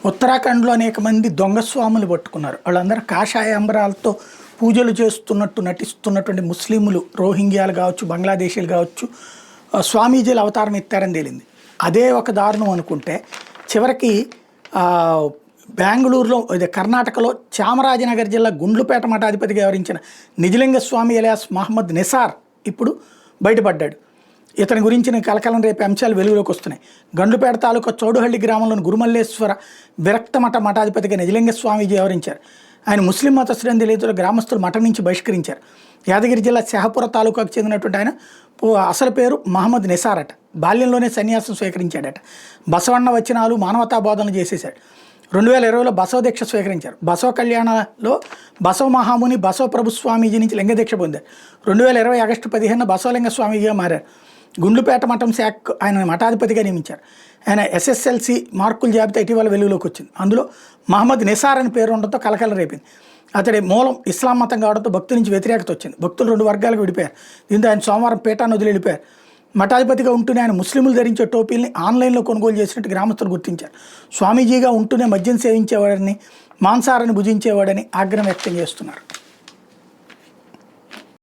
ఉత్తరాఖండ్లో అనేక మంది దొంగ స్వాములు పట్టుకున్నారు. వాళ్ళందరూ కాషాయాంబరాలతో పూజలు చేస్తున్నట్టు నటిస్తున్నటువంటి ముస్లింలు, రోహింగ్యాలు కావచ్చు, బంగ్లాదేశీలు కావచ్చు, స్వామీజీలు అవతారం ఎత్తారని తేలింది. అదే ఒక దారుణం అనుకుంటే చివరికి బెంగళూరులో కర్ణాటకలో చామరాజనగర్ జిల్లా గుండ్లుపేట మఠాధిపతిగా వ్యవహరించిన నిజలింగ స్వామి ఎలియాస్ మహమ్మద్ నిసార్ ఇప్పుడు బయటపడ్డాడు. ఇతని గురించిన కలకలం రేపే అంశాలు వెలుగులోకి వస్తున్నాయి. గండ్లుపేట తాలూకా చౌడుహళ్లి గ్రామంలోని గురుమల్లేశ్వర విరక్త మఠాధిపతిగా నిజలింగ స్వామీజీ వ్యవహరించారు. ఆయన ముస్లిం మతస్థులని తెలియదు గ్రామస్తులు మఠం నుంచి బహిష్కరించారు. యాదగిరి జిల్లా శహపుర తాలూకాకు చెందినటువంటి ఆయన అసలు పేరు మహమ్మద్ నిసార్ అట. బాల్యంలోనే సన్యాసం స్వీకరించాడట. బసవಣ್ణ వచనాలు, మానవతా బోధనలు చేసేశాడు. 2020లో బసవ దీక్ష స్వీకరించారు. బసవ కళ్యాణలో బసవ మహాముని బసవ ప్రభు స్వామీజీ నుంచి లింగ దీక్ష పొందారు. 2020 ఆగస్టు 15 బసవలింగ స్వామీజీగా మారారు. గుండ్లుపేట మఠం శాఖ ఆయన మఠాధిపతిగా నియమించారు. ఆయన SSLC మార్కుల జాబితా ఇటీవల వెలుగులోకి వచ్చింది. అందులో మహమ్మద్ నిసార్ అని పేరు ఉండడంతో కలకలం రేపింది. అతడి మూలం ఇస్లాం మతం కావడంతో భక్తుల నుంచి వ్యతిరేకత వచ్చింది. భక్తులు 2 వర్గాలకు విడిపోయారు. దీంతో ఆయన సోమవారం పీఠాన్ని వదిలి వెళ్ళిపోయారు. మఠాధిపతిగా ఉంటూనే ఆయన ముస్లింలు ధరించే టోపీల్ని ఆన్లైన్లో కొనుగోలు చేసినట్టు గ్రామస్తులు గుర్తించారు. స్వామీజీగా ఉంటూనే మద్యం సేవించేవాడని, మాంసాహారాన్ని భుజించేవాడని ఆగ్రహం వ్యక్తం చేస్తున్నారు.